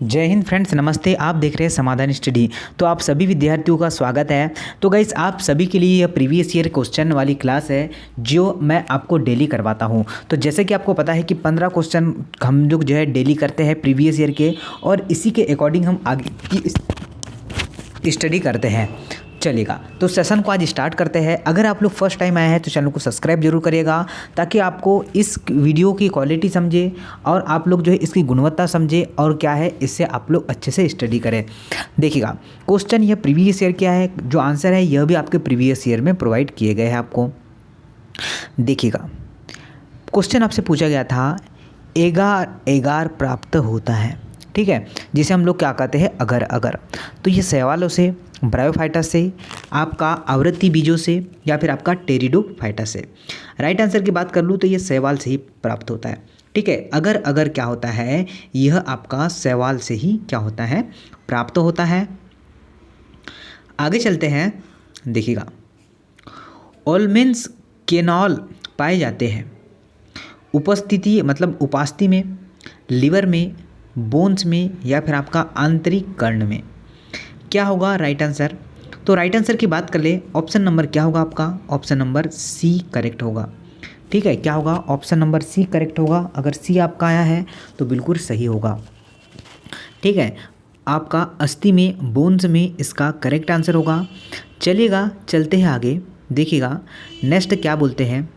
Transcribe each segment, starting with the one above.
जय हिंद फ्रेंड्स, नमस्ते। आप देख रहे हैं समाधान स्टडी। तो आप सभी विद्यार्थियों का स्वागत है। तो गाइस, आप सभी के लिए यह प्रीवियस ईयर क्वेश्चन वाली क्लास है जो मैं आपको डेली करवाता हूं। तो जैसे कि आपको पता है कि 15 क्वेश्चन हम लोग जो है डेली करते हैं प्रीवियस ईयर के, और इसी के अकॉर्डिंग हम आगे की स्टडी करते हैं। चलेगा, तो सेशन को आज स्टार्ट करते हैं। अगर आप लोग फर्स्ट टाइम आए हैं तो चैनल को सब्सक्राइब जरूर करिएगा, ताकि आपको इस वीडियो की क्वालिटी समझे और आप लोग जो है इसकी गुणवत्ता समझे, और क्या है इससे आप लोग अच्छे से स्टडी करें। देखिएगा, क्वेश्चन यह प्रीवियस ईयर क्या है, जो आंसर है यह भी आपके प्रीवियस ईयर में प्रोवाइड किए गए हैं आपको। देखिएगा, क्वेश्चन आपसे पूछा गया था एगार एगार प्राप्त होता है, ठीक है, जिसे हम लोग क्या कहते हैं अगर अगर। तो ये शैवालों से, ब्रायोफाइटा से, आपका आवृत्ति बीजों से, या फिर आपका टेरिडोफाइटा से। राइट आंसर की बात कर लूँ तो ये शैवाल से ही प्राप्त होता है, ठीक है। अगर अगर क्या होता है, यह आपका शैवाल से ही क्या होता है, प्राप्त होता है। आगे चलते हैं। देखिएगा, ओल्मेंस केनॉल पाए जाते हैं उपस्थिति मतलब उपास्थि में, लिवर में, बोन्स में, या फिर आपका आंतरिक कर्ण में। क्या होगा राइट आंसर? तो राइट आंसर की बात कर ले, ऑप्शन नंबर क्या होगा आपका? ऑप्शन नंबर सी करेक्ट होगा, ठीक है। क्या होगा? ऑप्शन नंबर सी करेक्ट होगा। अगर सी आपका आया है तो बिल्कुल सही होगा, ठीक है। आपका अस्थि में, बोन्स में इसका करेक्ट आंसर होगा। चलिएगा, चलते हैं आगे। देखिएगा नेक्स्ट क्या बोलते हैं।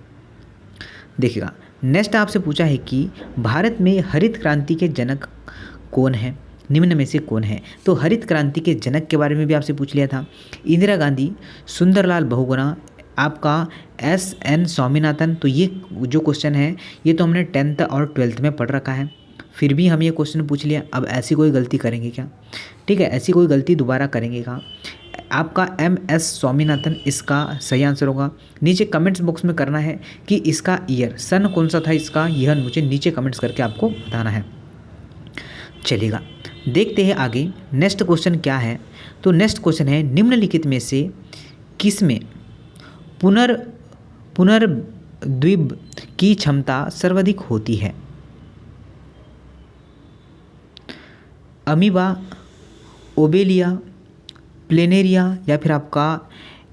देखिएगा, नेक्स्ट आपसे पूछा है कि भारत में हरित क्रांति के जनक कौन है, निम्न में से कौन है। तो हरित क्रांति के जनक के बारे में भी आपसे पूछ लिया था। इंदिरा गांधी, सुंदरलाल बहुगुणा, आपका एस.एन. स्वामीनाथन। तो ये जो क्वेश्चन है ये तो हमने 10th और 12th में पढ़ रखा है, फिर भी हम ये क्वेश्चन पूछ लिया। अब ऐसी कोई गलती करेंगे क्या? ठीक है, ऐसी कोई गलती दोबारा करेंगे क्या? आपका M.S. स्वामीनाथन इसका सही आंसर होगा। नीचे कमेंट्स बॉक्स में करना है कि इसका ईयर, सन कौन सा था इसका, यह मुझे नीचे कमेंट्स करके आपको बताना है। चलिएगा, देखते हैं आगे नेक्स्ट क्वेश्चन क्या है। तो नेक्स्ट क्वेश्चन है, निम्नलिखित में से किस में पुनर्द्विब की क्षमता सर्वाधिक होती है? अमीबा, ओबेलिया, प्लेनेरिया, या फिर आपका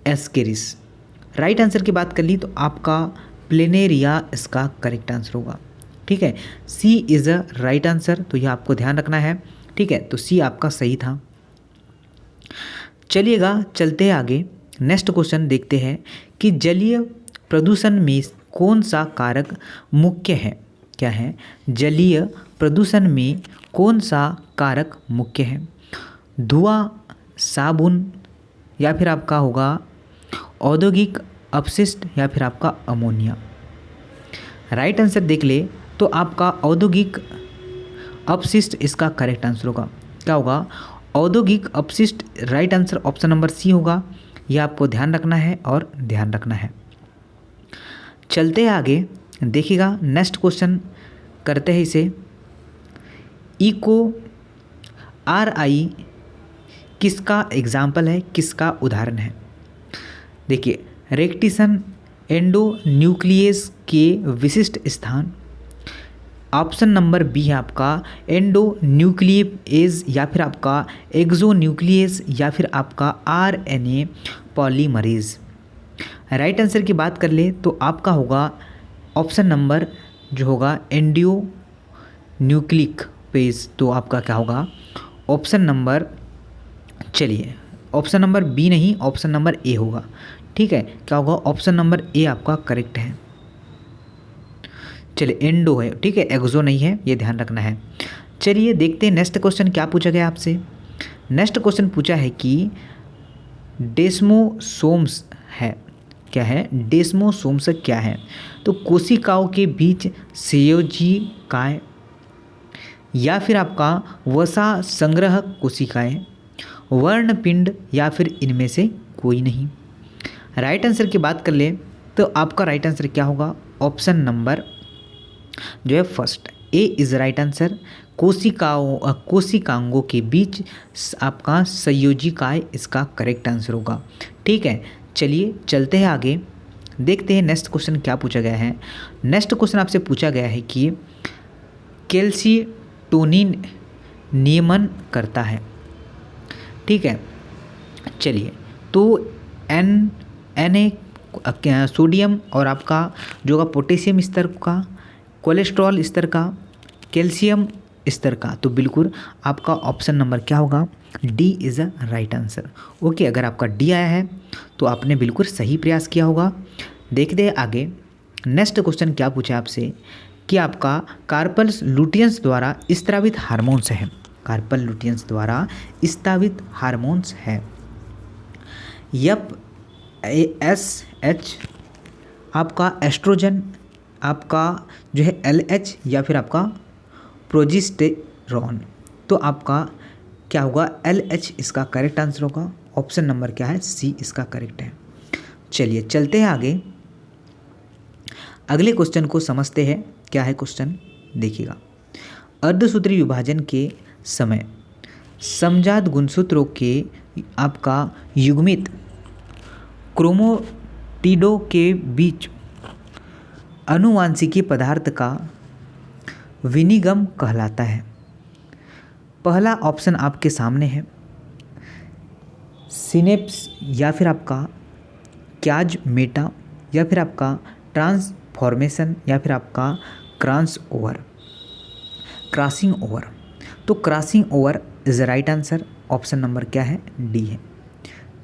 एस्केरिस। राइट आंसर की बात कर ली तो आपका प्लेनेरिया इसका करेक्ट आंसर होगा, ठीक है। सी इज़ अ राइट आंसर, तो यह आपको ध्यान रखना है, ठीक है। तो सी आपका सही था। चलिएगा, चलते हैं आगे। नेक्स्ट क्वेश्चन देखते हैं कि जलीय प्रदूषण में कौन सा कारक मुख्य है। क्या है? जलीय प्रदूषण में कौन सा कारक मुख्य है? धुआं, साबुन, या फिर आपका होगा औद्योगिक अपशिष्ट, या फिर आपका अमोनिया। राइट आंसर देख ले तो आपका औद्योगिक अपशिष्ट इसका करेक्ट आंसर होगा। क्या होगा? औद्योगिक अपशिष्ट। Right answer option number C होगा। यह आपको ध्यान रखना है और ध्यान रखना है। चलते हैं आगे। देखिएगा, नेक्स्ट क्वेश्चन करते हैं इसे। इको RI किसका एग्जाम्पल है, किसका उदाहरण है? देखिए, रेक्टिसन एंडोन्यूक्लियस के विशिष्ट स्थान। ऑप्शन नंबर बी है आपका एंडोन्यूक्लियस, या फिर आपका एक्सोन्यूक्लियस, या फिर आपका RNA पॉलीमरेज। राइट आंसर की बात कर ले तो आपका होगा ऑप्शन नंबर जो होगा एंडोन्यूक्लिक पेज। तो आपका क्या होगा? ऑप्शन नंबर, चलिए ऑप्शन नंबर बी नहीं, ऑप्शन नंबर ए होगा, ठीक है। क्या होगा? ऑप्शन नंबर ए आपका करेक्ट है। चलिए, एंडो है, ठीक है, एक्सो नहीं है, ये ध्यान रखना है। चलिए देखते हैं नेक्स्ट क्वेश्चन क्या पूछा गया आपसे। नेक्स्ट क्वेश्चन पूछा है कि डेस्मोसोम्स है। क्या है? डेस्मोसोम्स क्या है? तो कोशिकाओं के बीच संयोजी काय, या फिर आपका वसा संग्रह कोशिकाएं, वर्णपिंड, या फिर इनमें से कोई नहीं। राइट आंसर की बात कर ले तो आपका राइट आंसर क्या होगा? ऑप्शन नंबर जो है first, A is right answer. कोशिकांगों के बीच आपका संयोजी काय इसका करेक्ट आंसर होगा, ठीक है। चलिए चलते हैं आगे, देखते हैं नेक्स्ट क्वेश्चन क्या पूछा गया है। नेक्स्ट क्वेश्चन आपसे पूछा गया है कि कैल्शिटोनिन नियमन करता है। ठीक है, चलिए, तो Na सोडियम और आपका जो होगा पोटेशियम स्तर का, कोलेस्ट्रॉल स्तर का, कैल्शियम स्तर का, तो बिल्कुल आपका ऑप्शन नंबर क्या होगा, D is a right answer. Okay, अगर आपका डी आया है तो आपने बिल्कुल सही प्रयास किया होगा। देखते हैं आगे नेक्स्ट क्वेश्चन क्या पूछा है आपसे कि आपका कार्पल लुटियंस द्वारा स्रावित हार्मोन्स है। कार्पल लुटियंस द्वारा स्रावित हार्मोन्स है FSH, आपका एस्ट्रोजन, आपका जो है LH, या फिर आपका प्रोजेस्टेरॉन। तो आपका क्या होगा, LH इसका करेक्ट आंसर होगा। ऑप्शन नंबर क्या है, सी इसका करेक्ट है। चलिए चलते हैं आगे, अगले क्वेश्चन को समझते हैं। क्या है क्वेश्चन, देखिएगा। अर्धसूत्री विभाजन के समय समजात गुणसूत्रों के आपका युग्मित क्रोमोटिडों के बीच आनुवांशिकी पदार्थ का विनिगम कहलाता है। पहला ऑप्शन आपके सामने है सिनेप्स, या फिर आपका क्याज-मेटा, या फिर आपका ट्रांसफॉर्मेशन, या फिर आपका क्रॉसिंग ओवर। तो crossing over is the right answer. Option number क्या है, डी है।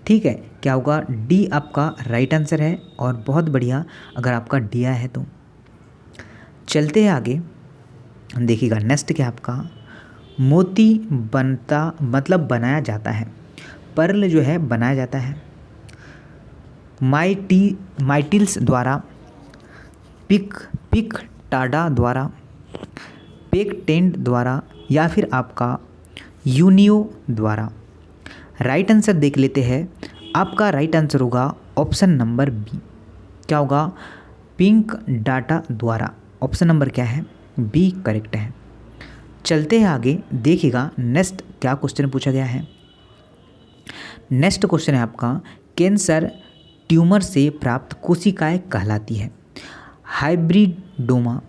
ठीक है, क्या होगा, डी आपका राइट आंसर है। और बहुत बढ़िया अगर आपका डी आया है तो। चलते हैं आगे, देखिएगा नेक्स्ट क्या आपका, मोती बनता मतलब बनाया जाता है, पर्ल जो है बनाया जाता है माइटिल्स द्वारा, पिक टाडा द्वारा, पेकटेंट द्वारा, या फिर आपका यूनियो द्वारा। राइट आंसर देख लेते हैं। आपका राइट आंसर होगा ऑप्शन नंबर बी। क्या होगा, पिंक डाटा द्वारा। ऑप्शन नंबर क्या है, बी करेक्ट है। चलते हैं आगे, देखिएगा नेक्स्ट क्या क्वेश्चन पूछा गया है। नेक्स्ट क्वेश्चन है आपका, कैंसर ट्यूमर से प्राप्त कोशिकाएं कहलाती है हाइब्रिडोमा,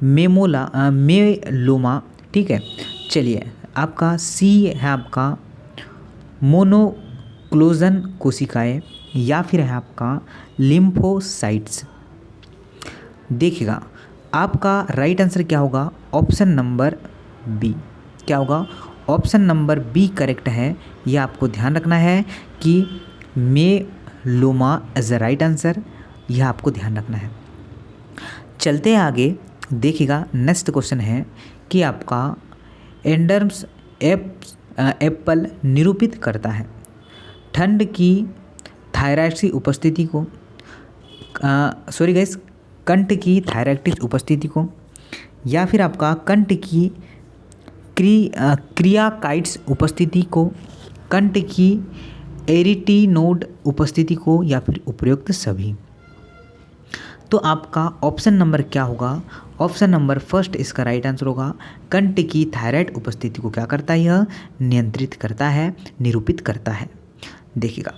मेलोमा। ठीक है, चलिए, आपका सी है आपका मोनोक्लोजन कोशिकाएं, या फिर है आपका लिम्फोसाइट्स। देखिएगा आपका राइट आंसर क्या होगा, ऑप्शन नंबर बी। क्या होगा, ऑप्शन नंबर बी करेक्ट है। ये आपको ध्यान रखना है कि myeloma is the right answer, यह आपको ध्यान रखना है। चलते हैं आगे, देखिएगा नेक्स्ट क्वेश्चन है कि आपका एंडर्म्स एप्पल निरूपित करता है ठंड की थायराइड उपस्थिति को, सॉरी गाइस, कंठ की थायराइड उपस्थिति को, या फिर आपका कंठ की क्रियाकाइट्स उपस्थिति को, कंठ की एरिटिनोड उपस्थिति को, या फिर उपयुक्त सभी। तो आपका ऑप्शन नंबर क्या होगा, ऑप्शन नंबर फर्स्ट इसका राइट आंसर होगा। कंठ की थायराइड उपस्थिति को क्या करता है, यह नियंत्रित करता है, निरूपित करता है। देखिएगा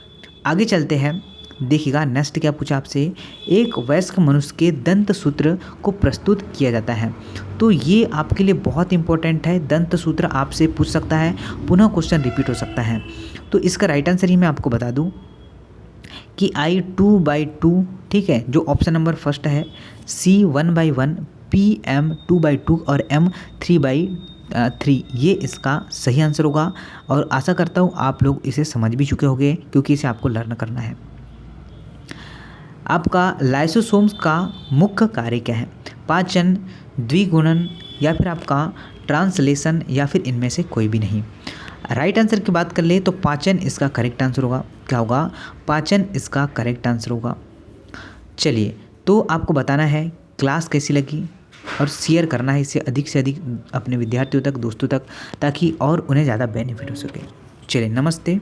आगे चलते हैं, देखिएगा नेक्स्ट क्या पूछा आपसे, एक वयस्क मनुष्य के दंत सूत्र को प्रस्तुत किया जाता है। तो ये आपके लिए बहुत इंपॉर्टेंट है, दंत सूत्र आपसे पूछ सकता है, पुनः क्वेश्चन रिपीट हो सकता है। तो इसका राइट आंसर ही मैं आपको बता दूं कि I2/2, ठीक है, जो ऑप्शन नंबर फर्स्ट है, C1/1, PM 2/2 और M 3/3, ये इसका सही आंसर होगा। और आशा करता हूँ आप लोग इसे समझ भी चुके होंगे, क्योंकि इसे आपको लर्न करना है। आपका लाइसोसोम्स का मुख्य कार्य क्या है, पाचन, द्विगुणन, या फिर आपका ट्रांसलेशन, या फिर इनमें से कोई भी नहीं। राइट आंसर की बात कर ले तो पाचन इसका करेक्ट आंसर होगा। क्या होगा, पाचन इसका करेक्ट आंसर होगा। चलिए, तो आपको बताना है क्लास कैसी लगी और शेयर करना है इसे अधिक से अधिक अपने विद्यार्थियों तक, दोस्तों तक, ताकि और उन्हें ज़्यादा बेनिफिट हो सके। चलिए, नमस्ते।